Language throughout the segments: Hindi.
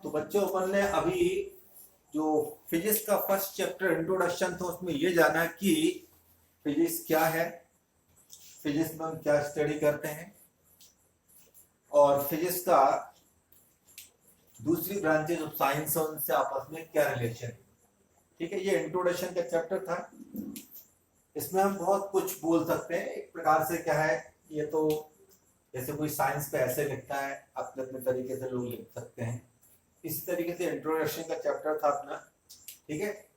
तो बच्चों अपन ने अभी जो फिजिक्स का फर्स्ट चैप्टर इंट्रोडक्शन था उसमें ये जाना कि फिजिक्स क्या है, फिजिक्स में हम क्या स्टडी करते हैं और फिजिक्स का दूसरी ब्रांचेज ऑफ साइंस है उनसे आपस में क्या रिलेशन है। ठीक है, ये इंट्रोडक्शन का चैप्टर था। इसमें हम बहुत कुछ बोल सकते हैं। एक प्रकार से क्या है, ये तो जैसे कोई साइंस पे ऐसे लिखता है, अपने अपने तरीके से लोग लिख सकते हैं। इसी तरीके से इंट्रोडक्शन का चैप्टर था अपना। ठीक है,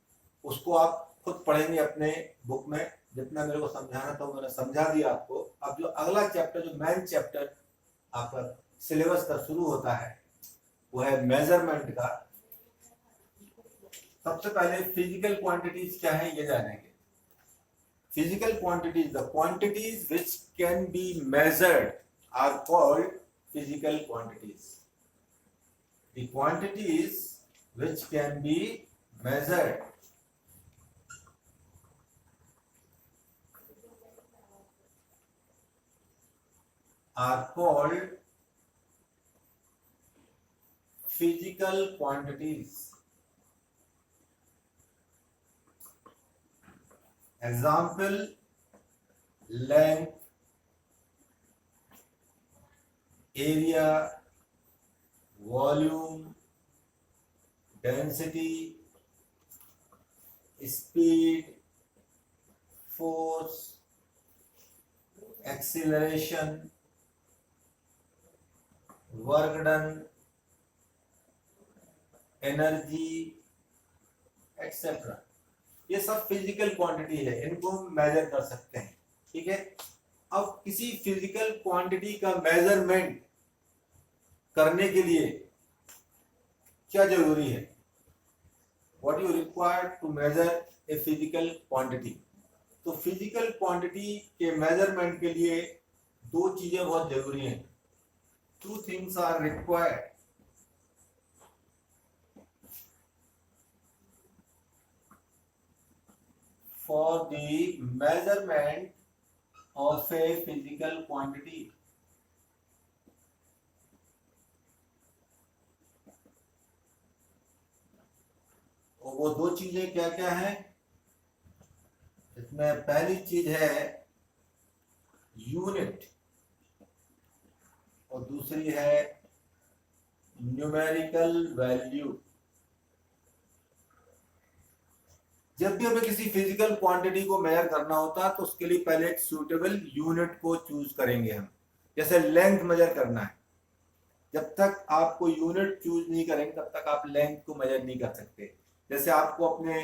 उसको आप खुद पढ़ेंगे अपने बुक में। जितना मेरे को समझाना था मैंने समझा दिया आपको। अब जो अगला चैप्टर, जो मेन चैप्टर आपका सिलेबस का शुरू होता है, वो है मेजरमेंट का। सबसे पहले फिजिकल क्वांटिटीज क्या है ये जानेंगे। Physical quantities, the quantities which can be measured are called physical quantities. The quantities which can be measured are called physical quantities. Example: length, area, volume, density, speed, force, acceleration, work done, energy, etc. ये सब फिजिकल क्वांटिटी है, इनको हम मेजर कर सकते हैं। ठीक है, अब किसी फिजिकल क्वांटिटी का मेजरमेंट करने के लिए क्या जरूरी है? What you require to measure a physical quantity? तो फिजिकल क्वांटिटी के मेजरमेंट के लिए दो चीजें बहुत जरूरी हैं। Two things are required for the measurement of a physical quantity. और वो दो चीजें क्या क्या हैं? इसमें पहली चीज है यूनिट और दूसरी है न्यूमेरिकल वैल्यू। जब भी हमें किसी फिजिकल क्वांटिटी को मेजर करना होता है तो उसके लिए पहले एक सूटेबल यूनिट को चूज करेंगे हम। जैसे लेंथ मेजर करना है, जब तक आपको यूनिट चूज नहीं करेंगे तब तक आप लेंथ को मेजर नहीं कर सकते। जैसे आपको अपने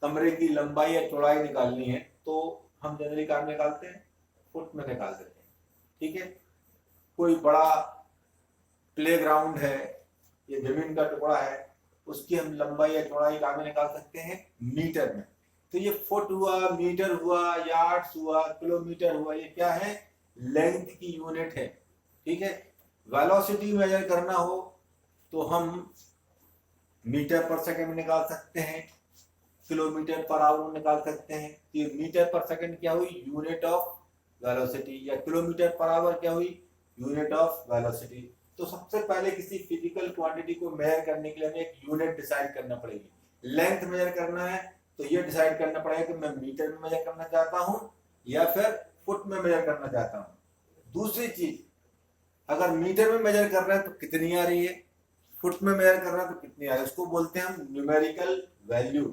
कमरे की लंबाई या चौड़ाई निकालनी है तो हम जनरली कहाँ निकालते हैं? फुट में निकाल देते हैं। ठीक है, कोई बड़ा प्लेग्राउंड है या जमीन का टुकड़ा है, उसकी हम लंबाई या चौड़ाई कहाँ में निकाल सकते हैं? मीटर में। तो ये फुट हुआ, मीटर हुआ, यार्ड्स हुआ, किलोमीटर हुआ, ये क्या है? लेंथ की यूनिट है। ठीक है, वेलोसिटी मेजर करना हो तो हम मीटर पर सेकंड निकाल सकते हैं, किलोमीटर पर आवर निकाल सकते हैं। ये मीटर पर सेकंड क्या हुई? Unit of velocity. या किलोमीटर पर आवर क्या हुई? Unit of velocity. तो सबसे पहले किसी फिजिकल क्वांटिटी को मेजर करने के लिए हमें एक यूनिट डिसाइड करना पड़ेगी। लेंथ मेजर करना है तो ये डिसाइड करना पड़ेगा कि मैं मीटर में मेजर करना चाहता हूं या फिर फुट में मेजर करना चाहता हूं। दूसरी चीज, अगर मीटर में मेजर कर रहे हैं तो कितनी आ रही है, फुट में मेजर कर रहे हैं तो कितनी आ रही है, उसको बोलते हैं हम न्यूमेरिकल वैल्यू।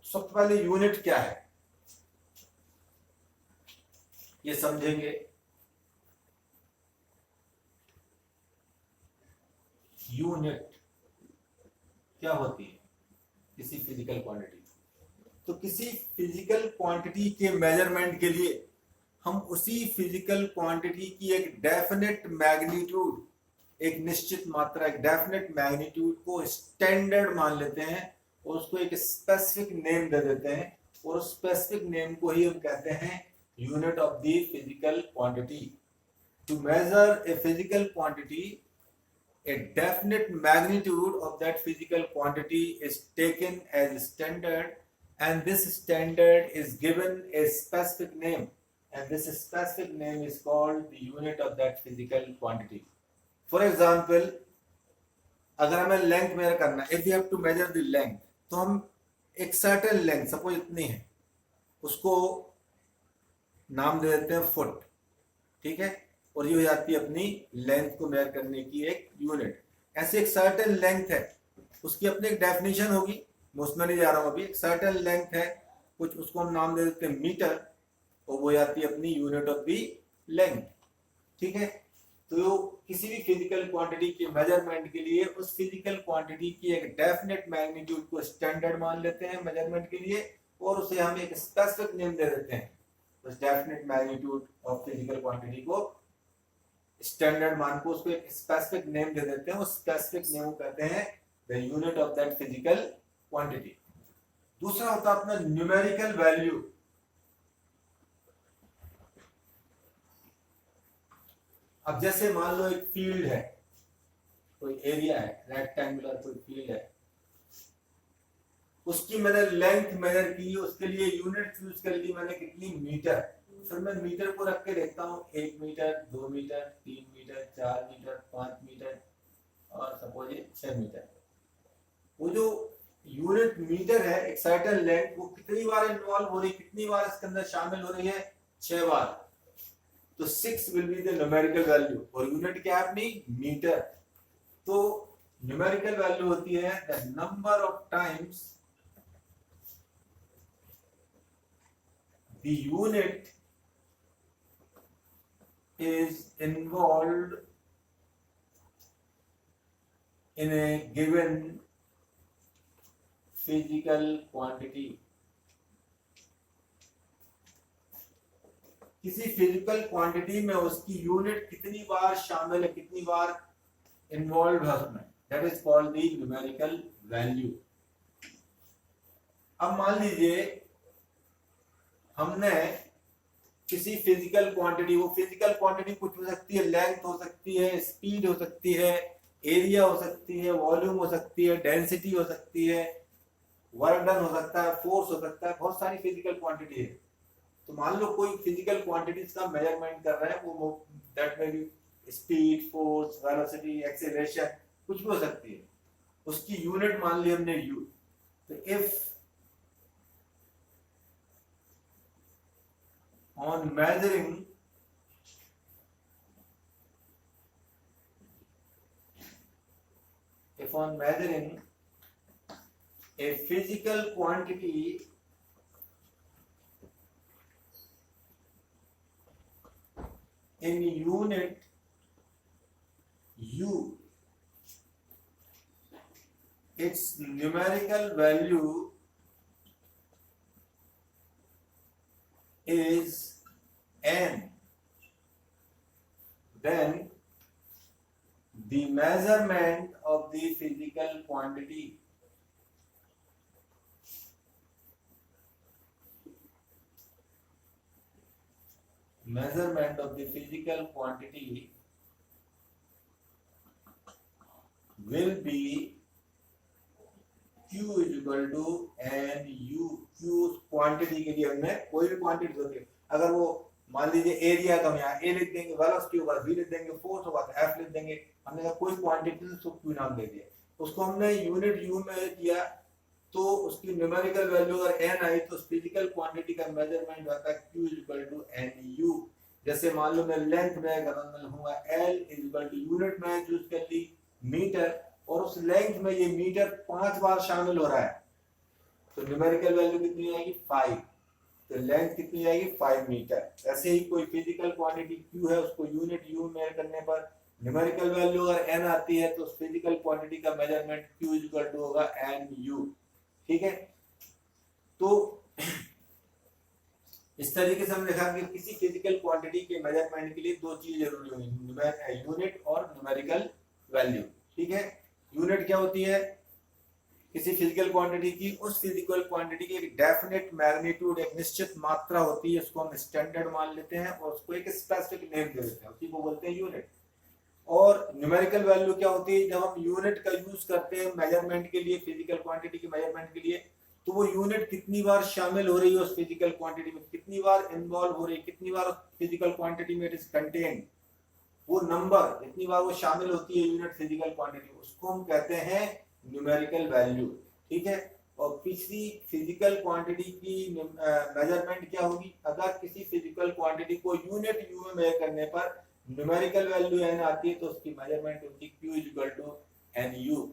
सबसे पहले यूनिट क्या है ये समझेंगे। यूनिट क्या होती है किसी फिजिकल क्वांटिटी? तो किसी फिजिकल क्वांटिटी के मेजरमेंट के लिए हम उसी फिजिकल क्वांटिटी की एक डेफिनेट मैग्नीट्यूड, एक निश्चित मात्रा, एक डेफिनेट मैग्नीट्यूड को स्टैंडर्ड मान लेते हैं और उसको एक स्पेसिफिक नेम दे देते हैं और उस स्पेसिफिक नेम को ही हम कहते हैं unit of the physical quantity. To measure a physical quantity, a definite magnitude of that physical quantity is taken as standard and this standard is given a specific name and this specific name is called the unit of that physical quantity. For example, अगर हमें लेंथ मेजर करना है, if we have to measure the length, तो हम एक सर्टेन लेंथ सपोज इतनी है उसको नाम दे देते हैं फुट, ठीक है, और ये हो जाती है अपनी लेंथ को मेजर करने की एक यूनिट। ऐसे एक सर्टेन लेंथ है, उसकी अपनी एक डेफिनेशन होगी, मैं उसमें नहीं जा रहा हूं अभी। एक सर्टेन लेंथ है कुछ, उसको हम नाम दे देते हैं मीटर, और वो जाती है अपनी यूनिट ऑफ दी लेंथ, ठीक है। तो किसी भी फिजिकल क्वांटिटी के मेजरमेंट के लिए उस फिजिकल क्वांटिटी की एक डेफिनेट मैग्नीट्यूड को स्टैंडर्ड मान लेते हैं मेजरमेंट के लिए, और उसे हम एक स्पेसिफिक नेम दे देते हैं। उस definite magnitude of physical quantity को, स्टैंडर्ड मान को, उसको एक स्पेसिफिक नेम दे देते हैं। उस स्पेसिफिक नेम को कहते हैं the unit of that physical quantity. दूसरा होता है अपना न्यूमेरिकल वैल्यू। अब जैसे मान लो एक फील्ड है, कोई एरिया है, रेक्टेंगुलर कोई फील्ड है, उसकी मैंने लेंथ मेजर की, उसके लिए यूनिट चूज कर ली मैंने कितनी, मीटर। फिर मैं मीटर को रख के देखता हूँ 1 metre, 2 metre, 3 metre, 4 metre, 5 metre और सपोज 6 मीटर। वो जो यूनिट मीटर है, एक सर्टेन लेंथ, वो कितनी बार इन्वॉल्व हो रही, कितनी बार इसके अंदर शामिल हो रही है, 6 बार। तो 6 will be the numerical value, और यूनिट क्या है अपनी, मीटर। तो न्यूमेरिकल वैल्यू होती है the number of times the unit is involved in a given physical quantity। किसी फिजिकल क्वांटिटी में उसकी यूनिट कितनी बार शामिल है, कितनी बार इन्वॉल्व है उसमें, that is called the numerical value. अब मान लीजिए हमने किसी फिजिकल क्वांटिटी, वो फिजिकल क्वांटिटी कुछ हो सकती है, लेंथ हो सकती है, स्पीड हो सकती है, एरिया हो सकती है, वॉल्यूम हो सकती है, डेंसिटी हो सकती है, वर्क डन हो सकता है, फोर्स हो सकता है, बहुत सारी फिजिकल क्वांटिटी है। तो मान लो कोई फिजिकल क्वांटिटीज का मेजरमेंट कर रहा है, वो दैट में भी स्पीड, फोर्स, वेलोसिटी, एक्सेलरेशन कुछ भी हो सकती है, उसकी यूनिट मान ली हमने यू। तो if on measuring a physical quantity in unit u, its numerical value is n, then the measurement of the physical quantity will be Q is equal to n u। Q quantity के लिए हमने कोई भी क्वांटिटी होती है, अगर वो मान लीजिए एरिया तो हम यहाँ ए लिख देंगे, वेलोसिटी होगा v लिख देंगे, फोर्स होगा तो f लिख देंगे। हमने कहा कोई क्वांटिटी तो उसको Q नाम दे दिया, उसको हमने यूनिट u में किया, तो उसकी न्यूमेरिकल वैल्यू अगर n आई तो फिजिकल क्वांटिटी का मेजरमेंट होता है Q is equal to nu। जैसे मान लो मैं लेंथ में अगर लूंगा L is equal to unit में चूज कर ली मीटर, और उस लेंथ में ये मीटर 5 बार शामिल हो रहा है, तो न्यूमेरिकल वैल्यू कितनी आएगी, 5। तो लेंथ कितनी आएगी, 5 मीटर। ऐसे ही कोई फिजिकल क्वांटिटी Q है, उसको यूनिट U मेजर करने पर न्यूमेरिकल वैल्यू अगर n आती है तो उस फिजिकल क्वांटिटी का measurement Q is equal to होगा NU, ठीक है। तो इस तरीके से हम लिखा कि किसी फिजिकल क्वांटिटी के मेजरमेंट के लिए दो चीज जरूरी होगी, यूनिट और न्यूमेरिकल वैल्यू, ठीक है। यूनिट क्या होती है, किसी फिजिकल क्वांटिटी की, उस फिजिकल क्वांटिटी की एक डेफिनेट मैग्नीट्यूड, एक निश्चित मात्रा होती है, उसको हम स्टैंडर्ड मान लेते हैं और उसको एक स्पेसिफिक नेम दे देते हैं, उसी को बोलते हैं यूनिट। और न्यूमेरिकल वैल्यू क्या होती है, जब हम यूनिट का यूज करते हैं मेजरमेंट के लिए, फिजिकल क्वांटिटी के मेजरमेंट के लिए, तो वो यूनिट कितनी बार शामिल हो रही है उस फिजिकल क्वांटिटी में, कितनी बार इन्वॉल्व हो रही है, कितनी बार फिजिकल क्वांटिटी में इट इज कंटेन्ड, वो नंबर जितनी बार वो शामिल होती है यूनिट फिजिकल क्वांटिटी, उसको हम कहते हैं न्यूमेरिकल वैल्यू। ठीक है। और किसी फिजिकल क्वांटिटी की मेजरमेंट क्या होगी? अगर किसी फिजिकल क्वांटिटी को यूनिट यू में मेजर करने पर न्यूमेरिकल वैल्यू एन आती है तो उसकी मेजरमेंट होगी Q is equal to N you.